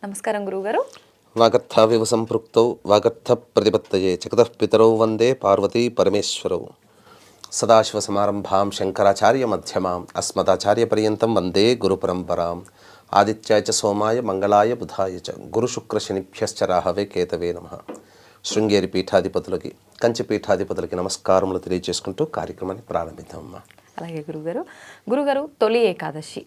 నమస్కారం గురుగారు. వాగర్థావివ సంపృక్తౌ వాగర్థ ప్రతిపత్తయే జగతః పితరౌ వందే పార్వతీ పరమేశ్వరౌ. సదాశివసమారంభాం శంకరాచార్య మధ్యమాం అస్మదాచార్య పర్యంతం వందే గురు పరంపరాం. ఆదిత్యాయ చ సోమాయ మంగళాయ బుధాయ చ గురు శుక్ర శనిభ్యశ్చ రాహవే కేతవే నమః. శృంగేరి పీఠాధిపతులకి, కంచి పీఠాధిపతులకి నమస్కారములు తెలియజేసుకుంటూ కార్యక్రమాన్ని ప్రారంభిద్దామమ్మా. అలాగే గురుగారు తొలి ఏకాదశి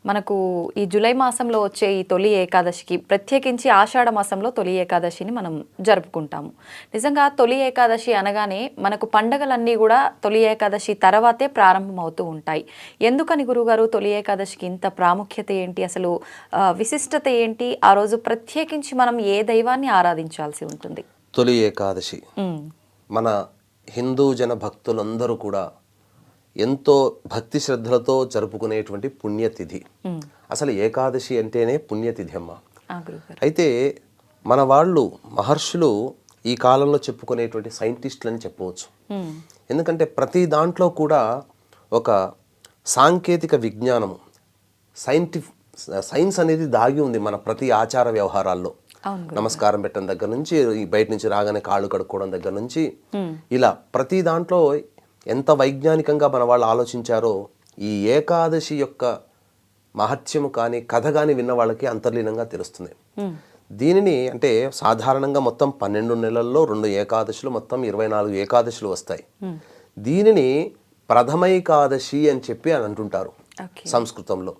మనకు ఈ జూలై మాసంలో వచ్చే ఈ తొలి ఏకాదశికి ప్రత్యేకించి ఆషాఢ మాసంలో తొలి ఏకాదశిని మనం జరుపుకుంటాము. నిజంగా తొలి ఏకాదశి అనగానే మనకు పండగలన్నీ కూడా తొలి ఏకాదశి తర్వాతే ప్రారంభమవుతూ ఉంటాయి. ఎందుకని గురుగారు తొలి ఏకాదశికి ఇంత ప్రాముఖ్యత ఏంటి, అసలు విశిష్టత ఏంటి? ఆ రోజు ప్రత్యేకించి మనం ఏ దైవాన్ని ఆరాధించాల్సి ఉంటుంది? తొలి ఏకాదశి మన హిందూ జన భక్తులందరూ కూడా ఎంతో భక్తి శ్రద్ధలతో జరుపుకునేటువంటి పుణ్యతిథి. అసలు ఏకాదశి అంటేనే పుణ్యతిథి అమ్మ. అయితే మన వాళ్ళు మహర్షులు ఈ కాలంలో చెప్పుకునేటువంటి సైంటిస్టులు అని చెప్పవచ్చు. ఎందుకంటే ప్రతి దాంట్లో కూడా ఒక సాంకేతిక విజ్ఞానము, సైన్స్ అనేది దాగి ఉంది మన ప్రతి ఆచార వ్యవహారాల్లో. నమస్కారం పెట్టడం దగ్గర నుంచి, బయట నుంచి రాగానే కాళ్ళు కడుక్కోవడం దగ్గర నుంచి, ఇలా ప్రతి దాంట్లో ఎంత వైజ్ఞానికంగా మన వాళ్ళు ఆలోచించారో ఈ ఏకాదశి యొక్క మహత్యము కానీ కథ కానీ విన్న వాళ్ళకి అంతర్లీనంగా తెలుస్తుంది. దీనిని అంటే సాధారణంగా మొత్తం 12 నెలల్లో 2 ఏకాదశులు, మొత్తం 24 ఏకాదశులు వస్తాయి. దీనిని ప్రథమైకాదశి అని చెప్పి అని అంటుంటారు సంస్కృతంలో.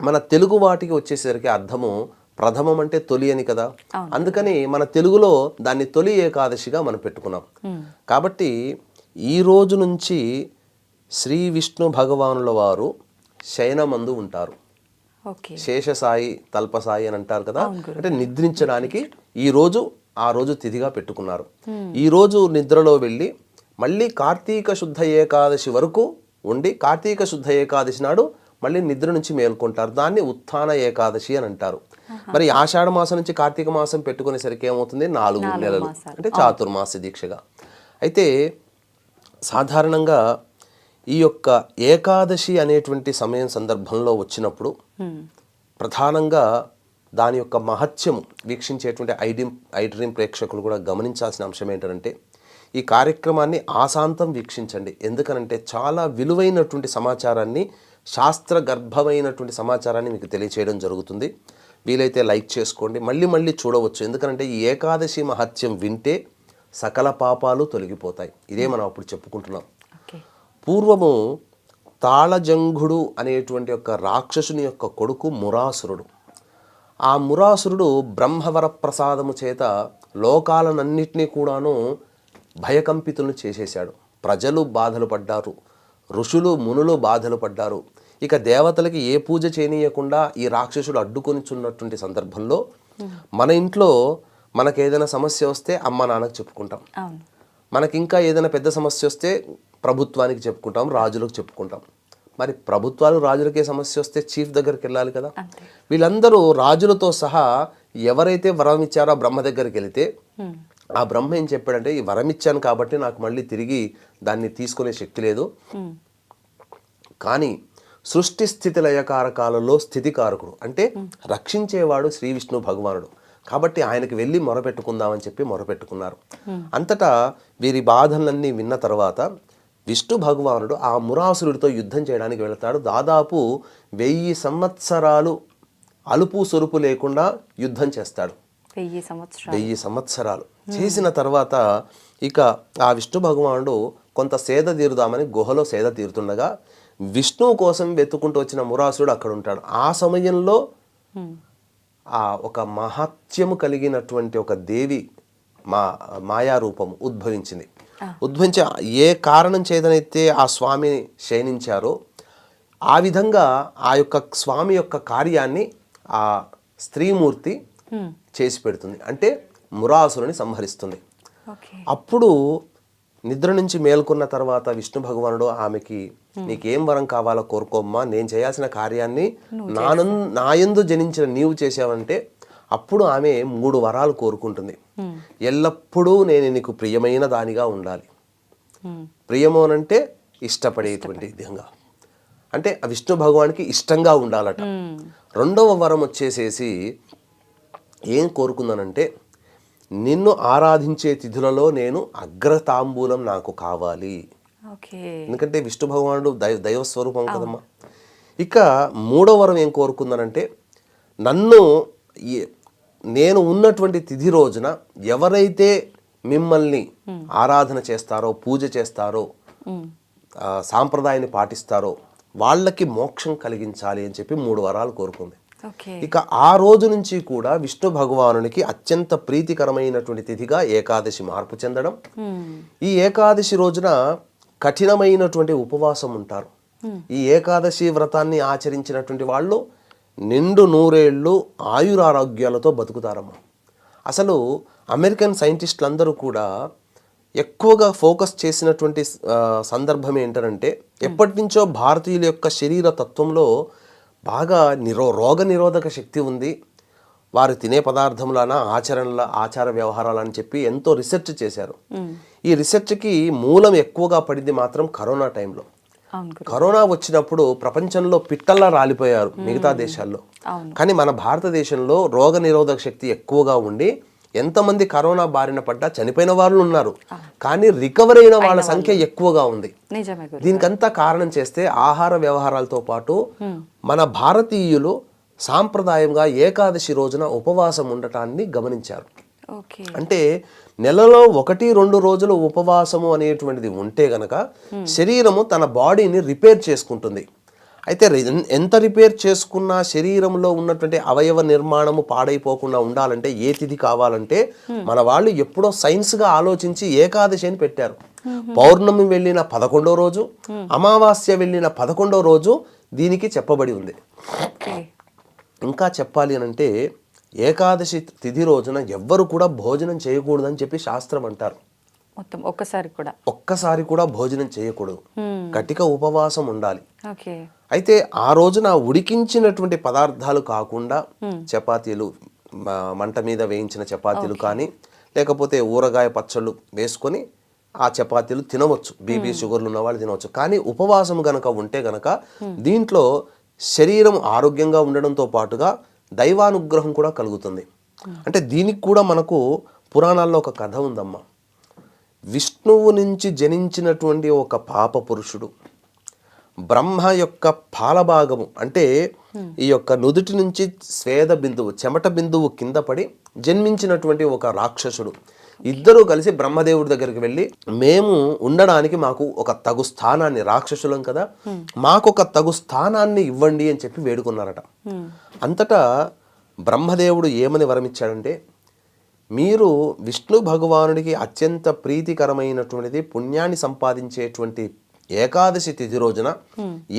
మన తెలుగు వాటికి వచ్చేసరికి అర్థము ప్రథమం అంటే తొలి అని కదా, అందుకని మన తెలుగులో దాన్ని తొలి ఏకాదశిగా మనం పెట్టుకున్నాం. కాబట్టి ఈ రోజు నుంచి శ్రీ విష్ణు భగవానుల వారు శయనమందు ఉంటారు. శేషసాయి తల్పసాయి అని అంటారు కదా, అంటే నిద్రించడానికి ఆ రోజు తిథిగా పెట్టుకున్నారు. ఈ రోజు నిద్రలో వెళ్ళి మళ్ళీ కార్తీక శుద్ధ ఏకాదశి వరకు ఉండి కార్తీక శుద్ధ ఏకాదశి నాడు మళ్ళీ నిద్ర నుంచి మేల్కొంటారు. దాన్ని ఉత్థాన ఏకాదశి అని అంటారు. మరి ఆషాఢ మాసం నుంచి కార్తీక మాసం పెట్టుకునేసరికి ఏమవుతుంది? 4 నెలలు, అంటే చాతుర్మాస దీక్షగా. అయితే సాధారణంగా ఈ యొక్క ఏకాదశి అనేటువంటి సమయం సందర్భంలో వచ్చినప్పుడు ప్రధానంగా దాని యొక్క మహత్యము వీక్షించేటువంటి ఐడ్రీమ్ ప్రేక్షకులు కూడా గమనించాల్సిన అంశం ఏంటంటే ఈ కార్యక్రమాన్ని ఆశాంతం వీక్షించండి. ఎందుకనంటే చాలా విలువైనటువంటి సమాచారాన్ని, శాస్త్ర గర్భమైనటువంటి సమాచారాన్ని మీకు తెలియచేయడం జరుగుతుంది. వీలైతే లైక్ చేసుకోండి, మళ్ళీ మళ్ళీ చూడవచ్చు. ఎందుకంటే ఈ ఏకాదశి మహత్యం వింటే సకల పాపాలు తొలగిపోతాయి. ఇదే మనం అప్పుడు చెప్పుకుంటున్నాం. పూర్వము తాళజంఘుడు అనేటువంటి ఒక రాక్షసుని యొక్క కొడుకు మురాసురుడు. ఆ మురాసురుడు బ్రహ్మవర ప్రసాదము చేత లోకాలనన్నిటినీ కూడాను భయకంపితులను చేసేశాడు. ప్రజలు బాధలు పడ్డారు, ఋషులు మునులు బాధలు పడ్డారు. ఇక దేవతలకి ఏ పూజ చేయనీయకుండా ఈ రాక్షసుడు అడ్డుకొనిచున్నటువంటి సందర్భంలో మన ఇంట్లో మనకేదైనా సమస్య వస్తే అమ్మ నాన్నకు చెప్పుకుంటాం, మనకి ఇంకా ఏదైనా పెద్ద సమస్య వస్తే ప్రభుత్వానికి చెప్పుకుంటాం, రాజులకు చెప్పుకుంటాం. మరి ప్రభుత్వాలు రాజులకే సమస్య వస్తే చీఫ్ దగ్గరికి వెళ్ళాలి కదా. వీళ్ళందరూ రాజులతో సహా ఎవరైతే వరం ఇచ్చారో బ్రహ్మ దగ్గరికి వెళితే ఆ బ్రహ్మ ఏం చెప్పాడంటే, ఈ వరం ఇచ్చాను కాబట్టి నాకు మళ్ళీ తిరిగి దాన్ని తీసుకునే శక్తి లేదు, కానీ సృష్టి స్థితి లయకారకాలలో స్థితికారకుడు అంటే రక్షించేవాడు శ్రీ విష్ణు భగవానుడు, కాబట్టి ఆయనకి వెళ్ళి మొరపెట్టుకుందామని చెప్పి మొరపెట్టుకున్నారు. అంతటా వీరి బాధలన్నీ విన్న తర్వాత విష్ణు భగవానుడు ఆ మురాసురుడితో యుద్ధం చేయడానికి వెళతాడు. దాదాపు 1000 సంవత్సరాలు అలుపు సొరుపు లేకుండా యుద్ధం చేస్తాడు. 1000 సంవత్సరాలు చేసిన తర్వాత ఇక ఆ విష్ణు భగవానుడు కొంత సేద తీరుదామని గుహలో సేద తీరుతుండగా విష్ణువు కోసం వెతుకుంటూ వచ్చిన మురాసురుడు అక్కడ ఉంటాడు. ఆ సమయంలో ఆ ఒక మహత్యము కలిగినటువంటి ఒక దేవి మాయారూపము ఉద్భవించింది. ఉద్భవించి ఏ కారణం చేతనైతే ఆ స్వామి శయనించారో ఆ విధంగా ఆ యొక్క స్వామి యొక్క కార్యాన్ని ఆ స్త్రీమూర్తి చేసి పెడుతుంది, అంటే మురాసురుని సంహరిస్తుంది. అప్పుడు నిద్ర నుంచి మేల్కొన్న తర్వాత విష్ణు భగవానుడు ఆమెకి, నీకేం వరం కావాలో కోరుకోమ్మా, నేను చేయాల్సిన కార్యాన్ని నాయందు జనించిన నీవు చేసావంటే అప్పుడు ఆమె 3 వరాలు కోరుకుంటుంది. ఎల్లప్పుడూ నేను నీకు ప్రియమైన దానిగా ఉండాలి. ప్రియము అనంటే ఇష్టపడేటువంటి విధంగా, అంటే ఆ విష్ణు భగవానికి ఇష్టంగా ఉండాలట. రెండవ వరం వచ్చేసేసి ఏం కోరుకుందానంటే, నిన్ను ఆరాధించే తిథులలో నేను అగ్రతాంబూలం నాకు కావాలి. ఓకే. ఎందుకంటే విష్ణు భగవానుడు దైవ స్వరూపం కదమ్మా. ఇక మూడవ వరం ఏం కోరుకుందానంటే, నన్ను నేను ఉన్నటువంటి తిథి రోజున ఎవరైతే మిమ్మల్ని ఆరాధన చేస్తారో, పూజ చేస్తారో, సాంప్రదాయాన్ని పాటిస్తారో వాళ్ళకి మోక్షం కలిగించాలి అని చెప్పి 3 వరాలు కోరుకుంది. ఇక ఆ రోజు నుంచి కూడా విష్ణు భగవానునికి అత్యంత ప్రీతికరమైనటువంటి తిథిగా ఏకాదశి మార్పు చెందడం. ఈ ఏకాదశి రోజున కఠినమైనటువంటి ఉపవాసం ఉంటారు. ఈ ఏకాదశి వ్రతాన్ని ఆచరించినటువంటి వాళ్ళు నిండు 100 ఏళ్ళు ఆయురారోగ్యాలతో బతుకుతారమ్మా. అసలు అమెరికన్ సైంటిస్టులు అందరూ కూడా ఎక్కువగా ఫోకస్ చేసినటువంటి సందర్భం ఏంటంటే, ఎప్పటి నుంచో భారతీయుల యొక్క శరీర తత్వంలో బాగా రోగ నిరోధక శక్తి ఉంది, వారు తినే పదార్థములన ఆచార వ్యవహారాలని చెప్పి ఎంతో రీసెర్చ్ చేశారు. ఈ రీసెర్చ్కి మూలం ఎక్కువగా పడింది మాత్రం కరోనా టైంలో. కరోనా వచ్చినప్పుడు ప్రపంచంలో పిట్టల్లా రాలిపోయారు మిగతా దేశాల్లో. కానీ మన భారతదేశంలో రోగ నిరోధక శక్తి ఎక్కువగా ఉండి ఎంతమంది కరోనా బారిన పడ్డా చనిపోయిన వాళ్ళు ఉన్నారు, కానీ రికవర్ అయిన వాళ్ళ సంఖ్య ఎక్కువగా ఉంది. దీనికంతా కారణం చేస్తే ఆహార వ్యవహారాలతో పాటు మన భారతీయులు సాంప్రదాయంగా ఏకాదశి రోజున ఉపవాసం ఉండటాన్ని గమనించారు. అంటే నెలలో 1-2 రోజులు ఉపవాసము అనేటువంటిది ఉంటే గనక శరీరము తన బాడీని రిపేర్ చేసుకుంటుంది. అయితే ఎంత రిపేర్ చేసుకున్నా శరీరంలో ఉన్నటువంటి అవయవ నిర్మాణము పాడైపోకుండా ఉండాలంటే ఏ తిథి కావాలంటే మన వాళ్ళు ఎప్పుడో సైన్స్గా ఆలోచించి ఏకాదశి అని పెట్టారు. పౌర్ణమి వెళ్ళిన 11వ రోజు, అమావాస్య వెళ్ళిన 11వ రోజు దీనికి చెప్పబడి ఉంది. ఇంకా చెప్పాలి అనంటే ఏకాదశి తిథి రోజున ఎవ్వరు కూడా భోజనం చేయకూడదని చెప్పి శాస్త్రం అంటారు. ఒక్కసారి కూడా భోజనం చేయకూడదు, గట్టిగా ఉపవాసం ఉండాలి. అయితే ఆ రోజున ఉడికించినటువంటి పదార్థాలు కాకుండా చపాతీలు, మంట మీద వేయించిన చపాతీలు కానీ లేకపోతే ఊరగాయ పచ్చళ్ళు వేసుకొని ఆ చపాతీలు తినవచ్చు. బీపీ షుగర్లు ఉన్న వాళ్ళు తినవచ్చు. కానీ ఉపవాసం గనక ఉంటే గనక దీంట్లో శరీరం ఆరోగ్యంగా ఉండడంతో పాటుగా దైవానుగ్రహం కూడా కలుగుతుంది. అంటే దీనికి కూడా మనకు పురాణాల్లో ఒక కథ ఉందమ్మా. విష్ణువు నుంచి జనించినటువంటి ఒక పాప పురుషుడు బ్రహ్మ యొక్క పాలభాగము అంటే ఈ యొక్క నుదుటి నుంచి స్వేద బిందువు, చెమట బిందువు కింద పడి జన్మించినటువంటి ఒక రాక్షసుడు. ఇద్దరూ కలిసి బ్రహ్మదేవుడి దగ్గరికి వెళ్ళి, మేము ఉండడానికి మాకు ఒక తగు స్థానాన్ని, రాక్షసులం కదా, మాకొక తగు స్థానాన్ని ఇవ్వండి అని చెప్పి వేడుకున్నారట. అంతటా బ్రహ్మదేవుడు ఏమని వరమిచ్చాడంటే, మీరు విష్ణు భగవానుడికి అత్యంత ప్రీతికరమైనటువంటిది పుణ్యాన్ని సంపాదించేటువంటి ఏకాదశి తిథి రోజున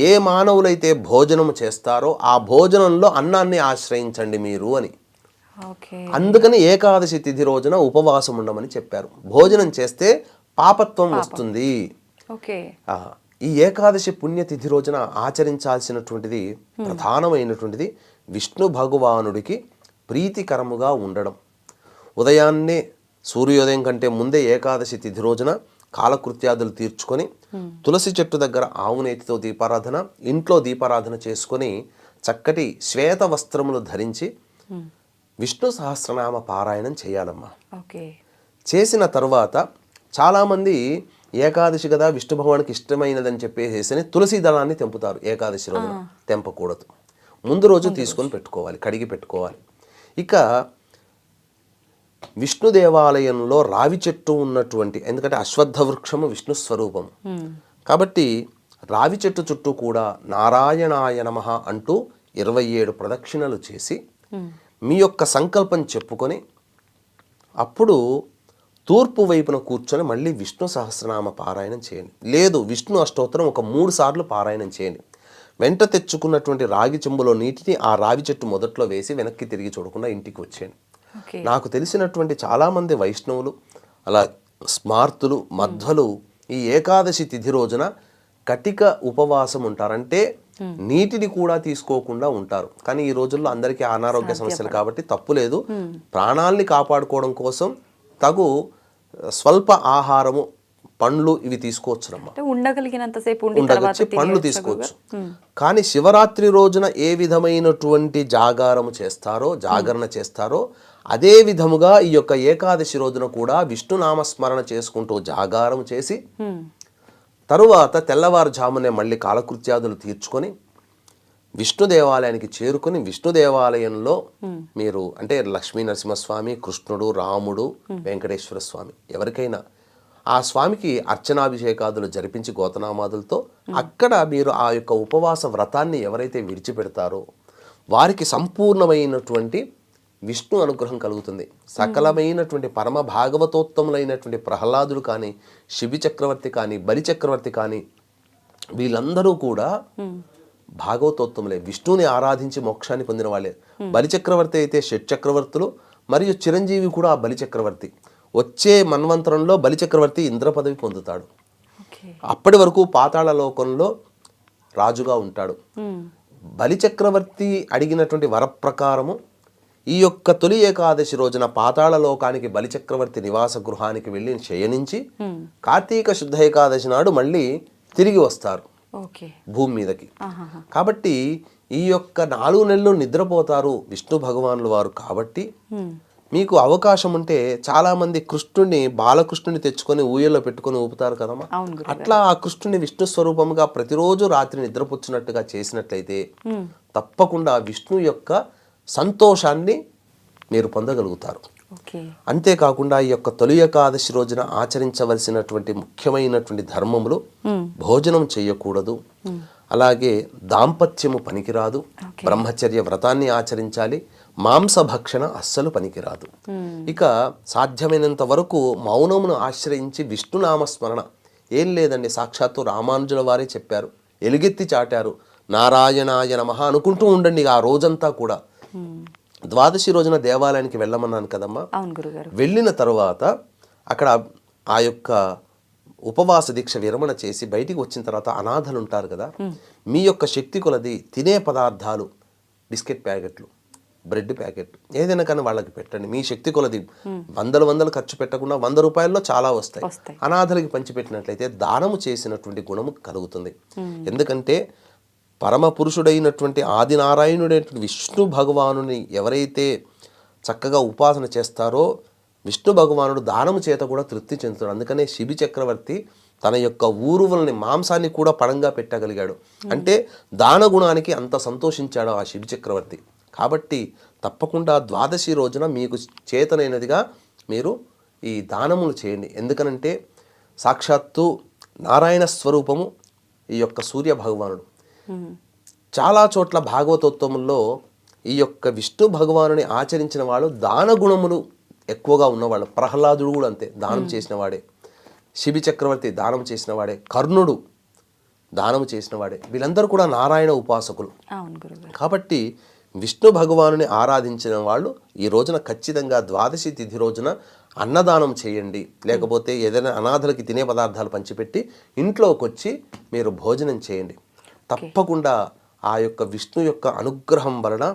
ఏ మానవులైతే భోజనము చేస్తారో ఆ భోజనంలో అన్నాన్ని ఆశ్రయించండి మీరు అని. అందుకని ఏకాదశి తిథి రోజున ఉపవాసం ఉండమని చెప్పారు. భోజనం చేస్తే పాపత్వం వస్తుంది. ఈ ఏకాదశి పుణ్యతిథి రోజున ఆచరించాల్సినటువంటిది ప్రధానమైనటువంటిది విష్ణు భగవానుడికి ప్రీతికరముగా ఉండడం. ఉదయాన్నే సూర్యోదయం కంటే ముందే ఏకాదశి తిథి రోజున కాలకృత్యాదులు తీర్చుకొని తులసి చెట్టు దగ్గర ఆవునేతితో దీపారాధన, ఇంట్లో దీపారాధన చేసుకొని చక్కటి శ్వేత వస్త్రములు ధరించి విష్ణు సహస్రనామ పారాయణం చేయాలమ్మా. చేసిన తర్వాత చాలామంది ఏకాదశి కదా విష్ణు భగవానికి ఇష్టమైనదని చెప్పేసి తులసి దళాన్ని తెంపుతారు. ఏకాదశి రోజున తెంపకూడదు, ముందు రోజు తీసుకొని పెట్టుకోవాలి, కడిగి పెట్టుకోవాలి. ఇక విష్ణు దేవాలయంలో రావి చెట్టు ఉన్నటువంటి, ఎందుకంటే అశ్వత్థ వృక్షము విష్ణు స్వరూపము కాబట్టి రావి చెట్టు చుట్టూ కూడా నారాయణాయ నమః అంటూ 27 ప్రదక్షిణలు చేసి మీ యొక్క సంకల్పం చెప్పుకొని అప్పుడు తూర్పు వైపున కూర్చొని మళ్ళీ విష్ణు సహస్రనామ పారాయణం చేయండి. లేదు విష్ణు అష్టోత్తరం ఒక 3 సార్లు పారాయణం చేయండి. వెంట తెచ్చుకున్నటువంటి రాగి చెంబులో నీటిని ఆ రావి చెట్టు మొదట్లో వేసి వెనక్కి తిరిగి చూడకుండా ఇంటికి వచ్చేయండి. నాకు తెలిసినటువంటి చాలామంది వైష్ణవులు, అలా స్మార్తులు, మధ్వలు ఈ ఏకాదశి తిథి రోజున కటిక ఉపవాసం ఉంటారంటే నీటిని కూడా తీసుకోకుండా ఉంటారు. కానీ ఈ రోజుల్లో అందరికీ అనారోగ్య సమస్యలు కాబట్టి తప్పు లేదు. ప్రాణాల్ని కాపాడుకోవడం కోసం తగు స్వల్ప ఆహారము పండ్లు ఇవి తీసుకోవచ్చునమ్మా. అంటే ఉండగలిగినంతసేపు ఉండి ఉండగచ్చి పండ్లు తీసుకోవచ్చు. కానీ శివరాత్రి రోజున ఏ విధమైనటువంటి జాగరణ చేస్తారో అదే విధముగా ఈ యొక్క ఏకాదశి రోజున కూడా విష్ణు నామస్మరణ చేసుకుంటూ జాగారం చేసి తరువాత తెల్లవారుజామునే మళ్ళీ కాలకృత్యాదులు తీర్చుకొని విష్ణు దేవాలయానికి చేరుకొని విష్ణు దేవాలయంలో మీరు అంటే లక్ష్మీ నరసింహస్వామి, కృష్ణుడు, రాముడు, వెంకటేశ్వర స్వామి ఎవరికైనా ఆ స్వామికి అర్చనాభిషేకాదులు జరిపించి గోతనామాదులతో అక్కడ మీరు ఆ యొక్క ఉపవాస వ్రతాన్ని ఎవరైతే విడిచిపెడతారో వారికి సంపూర్ణమైనటువంటి విష్ణు అనుగ్రహం కలుగుతుంది. సకలమైనటువంటి పరమ భాగవతోత్తములైనటువంటి ప్రహ్లాదుడు కానీ, శిబి చక్రవర్తి కానీ, బలి చక్రవర్తి కానీ వీళ్ళందరూ కూడా భాగవతోత్తములే, విష్ణుని ఆరాధించి మోక్షాన్ని పొందిన వాళ్ళే. బలి చక్రవర్తి అయితే షట్చక్రవర్తులు మరియు చిరంజీవి కూడా ఆ బలి చక్రవర్తి. వచ్చే మన్వంతరంలో బలి చక్రవర్తి ఇంద్ర పదవి పొందుతాడు. అప్పటి వరకు పాతాళ లోకంలో రాజుగా ఉంటాడు. బలి చక్రవర్తి అడిగినటువంటి వరప్రకారము ఈ యొక్క తొలి ఏకాదశి రోజున పాతాళ లోకానికి బలి చక్రవర్తి నివాస గృహానికి వెళ్ళి శయనించి కార్తీక శుద్ధ ఏకాదశి నాడు మళ్ళీ తిరిగి వస్తారు భూమి మీదకి. కాబట్టి ఈ యొక్క 4 నెలలు నిద్రపోతారు విష్ణు భగవానుల వారు. కాబట్టి మీకు అవకాశం ఉంటే చాలా మంది కృష్ణుడిని, బాలకృష్ణుని తెచ్చుకొని ఊయల్లో పెట్టుకొని ఊపుతారు కదమ్మా. అట్లా ఆ కృష్ణుని విష్ణు స్వరూపంగా ప్రతిరోజు రాత్రి నిద్రపుచ్చినట్టుగా చేసినట్లయితే తప్పకుండా విష్ణు యొక్క సంతోషాన్ని మీరు పొందగలుగుతారు. అంతేకాకుండా ఈ యొక్క తొలి ఏకాదశి రోజున ఆచరించవలసినటువంటి ముఖ్యమైనటువంటి ధర్మములు భోజనం చేయకూడదు, అలాగే దాంపత్యము పనికిరాదు, బ్రహ్మచర్య వ్రతాన్ని ఆచరించాలి, మాంసభక్షణ అస్సలు పనికిరాదు. ఇక సాధ్యమైనంత వరకు మౌనమును ఆశ్రయించి విష్ణునామస్మరణ. ఏం లేదండి, సాక్షాత్తు రామానుజుల వారే చెప్పారు, ఎలుగెత్తి చాటారు, నారాయణాయ నమః అనుకుంటూ ఉండండి ఆ రోజంతా కూడా. ద్వాదశి రోజున దేవాలయానికి వెళ్ళమన్నాను కదమ్మా. వెళ్ళిన తర్వాత అక్కడ ఆ యొక్క ఉపవాస దీక్ష విరమణ చేసి బయటికి వచ్చిన తర్వాత అనాథలు ఉంటారు కదా, మీ యొక్క శక్తి కొలది తినే పదార్థాలు, బిస్కెట్ ప్యాకెట్లు, బ్రెడ్ ప్యాకెట్ ఏదైనా కానీ వాళ్ళకి పెట్టండి. మీ శక్తి కొలది వందలు ఖర్చు పెట్టకుండా 100 రూపాయల్లో చాలా వస్తాయి. అనాథలకి పంచిపెట్టినట్లయితే దానము చేసినటువంటి గుణము కలుగుతుంది. ఎందుకంటే పరమ పురుషుడైనటువంటి ఆదినారాయణుడైనటువంటి విష్ణు భగవానుని ఎవరైతే చక్కగా ఉపాసన చేస్తారో విష్ణు భగవానుడు దానము చేత కూడా తృప్తి చెందుతాడు. అందుకనే శిబి చక్రవర్తి తన యొక్క ఊరువలని మాంసాన్ని కూడా పణంగా పెట్టగలిగాడు. అంటే దాన గుణానికి అంత సంతోషించాడు ఆ శిబి చక్రవర్తి. కాబట్టి తప్పకుండా ద్వాదశి రోజున మీకు చేతనైనదిగా మీరు ఈ దానములు చేయండి. ఎందుకనంటే సాక్షాత్తు నారాయణ స్వరూపము ఈ యొక్క సూర్య భగవానుడు. చాలా చోట్ల భాగవతోత్తముల్లో ఈ యొక్క విష్ణు భగవానుని ఆచరించిన వాళ్ళు దాన గుణములు ఎక్కువగా ఉన్నవాళ్ళు. ప్రహ్లాదుడు కూడా అంతే, దానం చేసిన వాడే. శిబి చక్రవర్తి దానం చేసిన వాడే. కర్ణుడు దానం చేసిన వాడే. వీళ్ళందరూ కూడా నారాయణ ఉపాసకులు. కాబట్టి విష్ణు భగవానుని ఆరాధించిన వాళ్ళు ఈ రోజున ఖచ్చితంగా ద్వాదశి తిథి రోజున అన్నదానం చేయండి. లేకపోతే ఏదైనా అనాథలకి తినే పదార్థాలు పంచిపెట్టి ఇంట్లోకి వచ్చి మీరు భోజనం చేయండి. తప్పకుండా ఆ యొక్క విష్ణు యొక్క అనుగ్రహం వలన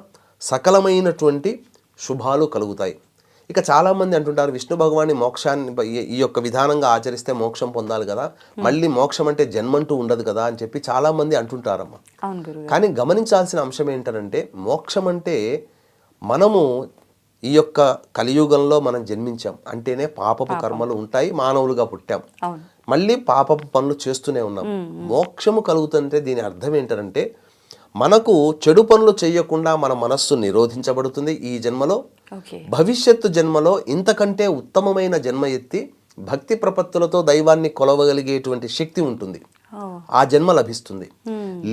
సకలమైనటువంటి శుభాలు కలుగుతాయి. ఇక చాలామంది అంటుంటారు విష్ణు భగవాన్ని మోక్షాన్ని ఈ యొక్క విధానంగా ఆచరిస్తే మోక్షం పొందాలి కదా, మళ్ళీ మోక్షం అంటే జన్మంటూ ఉండదు కదా అని చెప్పి చాలామంది అంటుంటారమ్మా. కానీ గమనించాల్సిన అంశం ఏంటంటే మోక్షం అంటే మనము ఈ యొక్క కలియుగంలో మనం జన్మించాం అంటేనే పాపపు కర్మలు ఉంటాయి, మానవులుగా పుట్టాం, మళ్ళీ పాపపు పనులు చేస్తూనే ఉన్నాం. మోక్షము కలుగుతుంటే దీని అర్థం ఏంటంటే మనకు చెడు పనులు చేయకుండా మన మనస్సు నిరోధించబడుతుంది ఈ జన్మలో. భవిష్యత్తు జన్మలో ఇంతకంటే ఉత్తమమైన జన్మ ఎత్తి భక్తి ప్రపత్తులతో దైవాన్ని కొలవగలిగేటువంటి శక్తి ఉంటుంది, ఆ జన్మ లభిస్తుంది.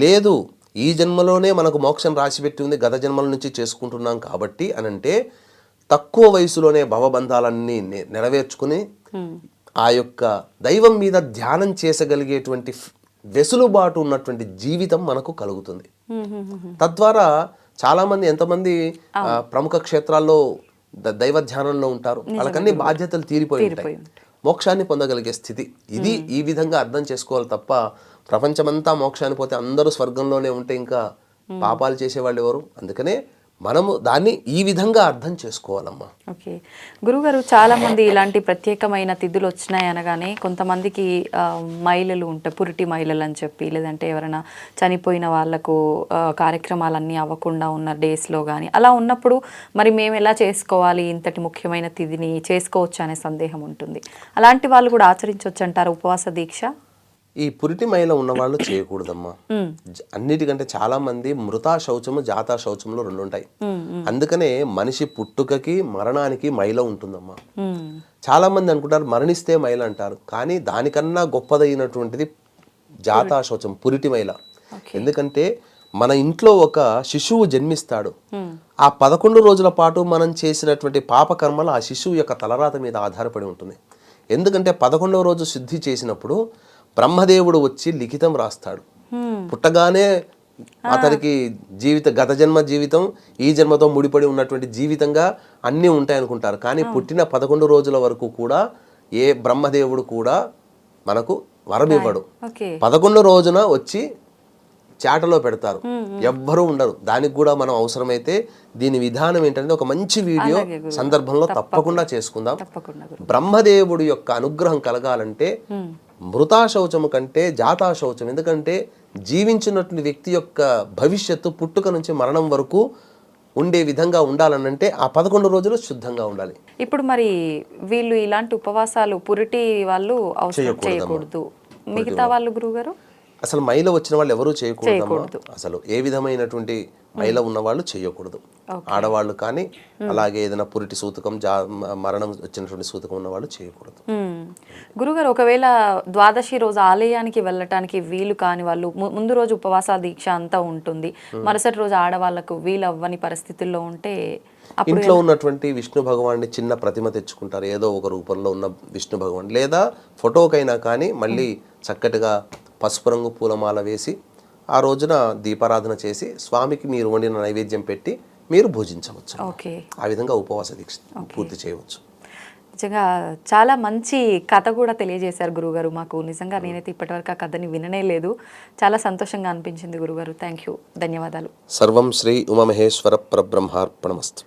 లేదు ఈ జన్మలోనే మనకు మోక్షం రాసిపెట్టి ఉంది, గత జన్మల నుంచి చేసుకుంటున్నాం కాబట్టి అనంటే తక్కువ వయసులోనే భవబంధాలన్నీ నెరవేర్చుకుని ఆ యొక్క దైవం మీద ధ్యానం చేసగలిగేటువంటి వెసులుబాటు ఉన్నటువంటి జీవితం మనకు కలుగుతుంది. తద్వారా చాలామంది ఎంతమంది ప్రముఖ క్షేత్రాల్లో దైవ ధ్యానంలో ఉంటారు, వాళ్ళకన్నీ బాధ్యతలు తీరిపోయి ఉంటాయి, మోక్షాన్ని పొందగలిగే స్థితి ఇది. ఈ విధంగా అర్థం చేసుకోవాలి తప్ప ప్రపంచమంతా మోక్షాన్ని పోతే అందరూ స్వర్గంలోనే ఉంటే ఇంకా పాపాలు చేసేవాళ్ళు ఎవరు? అందుకనే మనము దాన్ని ఈ విధంగా అర్థం చేసుకోవాలమ్మా. ఓకే గురుగారు, చాలామంది ఇలాంటి ప్రత్యేకమైన తిథులు వచ్చినాయి అనగానే కొంతమందికి మహిళలు ఉంటాయి, పురిటి మహిళలు అని చెప్పి, లేదంటే ఎవరైనా చనిపోయిన వాళ్ళకు కార్యక్రమాలన్నీ అవ్వకుండా ఉన్న డేస్లో కానీ అలా ఉన్నప్పుడు మరి మేము ఎలా చేసుకోవాలి, ఇంతటి ముఖ్యమైన తిథిని చేసుకోవచ్చు అనే సందేహం ఉంటుంది. అలాంటి వాళ్ళు కూడా ఆచరించవచ్చు అంటారు ఉపవాస దీక్ష? ఈ పురిటి మైల ఉన్నవాళ్ళు చేయకూడదమ్మా. అన్నిటికంటే చాలా మంది మృతా శౌచము జాతా శౌచములు రెండు ఉంటాయి. అందుకనే మనిషి పుట్టుకకి మరణానికి మైల ఉంటుందమ్మా. చాలా మంది అనుకుంటారు మరణిస్తే మైల అంటారు, కానీ దానికన్నా గొప్పదైనటువంటిది జాతా శౌచం, పురిటి మైల. ఎందుకంటే మన ఇంట్లో ఒక శిశువు జన్మిస్తాడు, ఆ 11 రోజుల పాటు మనం చేసినటువంటి పాపకర్మలు ఆ శిశువు యొక్క తలరాత మీద ఆధారపడి ఉంటుంది. ఎందుకంటే 11వ రోజు శుద్ధి చేసినప్పుడు బ్రహ్మదేవుడు వచ్చి లిఖితం రాస్తాడు. పుట్టగానే అతనికి గత జన్మ జీవితం ఈ జన్మతో ముడిపడి ఉన్నటువంటి జీవితంగా అన్నీ ఉంటాయనుకుంటారు, కానీ పుట్టిన 11 రోజుల వరకు కూడా ఏ బ్రహ్మదేవుడు కూడా మనకు వరం ఇవ్వడు. 11 రోజున వచ్చి చాటలో పెడతారు, ఎవ్వరూ ఉండరు. దానికి కూడా మనం అవసరమైతే దీని విధానం ఏంటంటే ఒక మంచి వీడియో సందర్భంలో తప్పకుండా చేసుకుందాం. బ్రహ్మదేవుడి యొక్క అనుగ్రహం కలగాలంటే మృతా శౌచము కంటే జాతా శౌచం, ఎందుకంటే జీవించినటువంటి వ్యక్తి యొక్క భవిష్యత్తు పుట్టుక నుంచి మరణం వరకు ఉండే విధంగా ఉండాలనంటే ఆ 11 రోజులు శుద్ధంగా ఉండాలి. ఇప్పుడు మరి వీళ్ళు ఇలాంటి ఉపవాసాలు పురిటి వాళ్ళు అవసరం చేయకూడదు, మిగతా వాళ్ళు గురుగారు? అసలు మైల వచ్చిన వాళ్ళు ఎవరూ చేయకూడదు. అసలు ఏ విధమైనటువంటి మైల ఉన్న వాళ్ళు చేయకూడదు. ఆడవాళ్ళు కానీ అలాగే ఏదైనా పురిటి సూతకం మరణం వచ్చినటువంటి సూతకం ఉన్న వాళ్ళు చేయకూడదు. గురుగారు, ఒకవేళ ద్వాదశి రోజు ఆలయానికి వెళ్ళటానికి వీలు కాని వాళ్ళు ముందు రోజు ఉపవాస దీక్ష అంతా ఉంటుంది, మరుసటి రోజు ఆడవాళ్లకు వీలు అవ్వని పరిస్థితుల్లో ఉంటే ఇంట్లో ఉన్నటువంటి విష్ణు భగవాన్ని చిన్న ప్రతిమ తెచ్చుకుంటారు, ఏదో ఒక రూపంలో ఉన్న విష్ణు భగవాన్, లేదా ఫోటోకైనా కానీ మళ్ళీ చక్కటిగా పసుపు రంగు పూలమాల వేసి ఆ రోజున దీపారాధన చేసి స్వామికి మీరు వండిన నైవేద్యం పెట్టి మీరు భోజించవచ్చు. ఆ విధంగా ఉపవాస దీక్ష పూర్తి చేయవచ్చు. నిజంగా చాలా మంచి కథ కూడా తెలియజేశారు గురుగారు మాకు. నిజంగా నేనైతే ఇప్పటివరకు ఆ కథని విననే లేదు. చాలా సంతోషంగా అనిపించింది గురుగారు. థ్యాంక్ యూ, ధన్యవాదాలు. సర్వం శ్రీ ఉమామహేశ్వర పరబ్రహ్మార్పణమస్తు.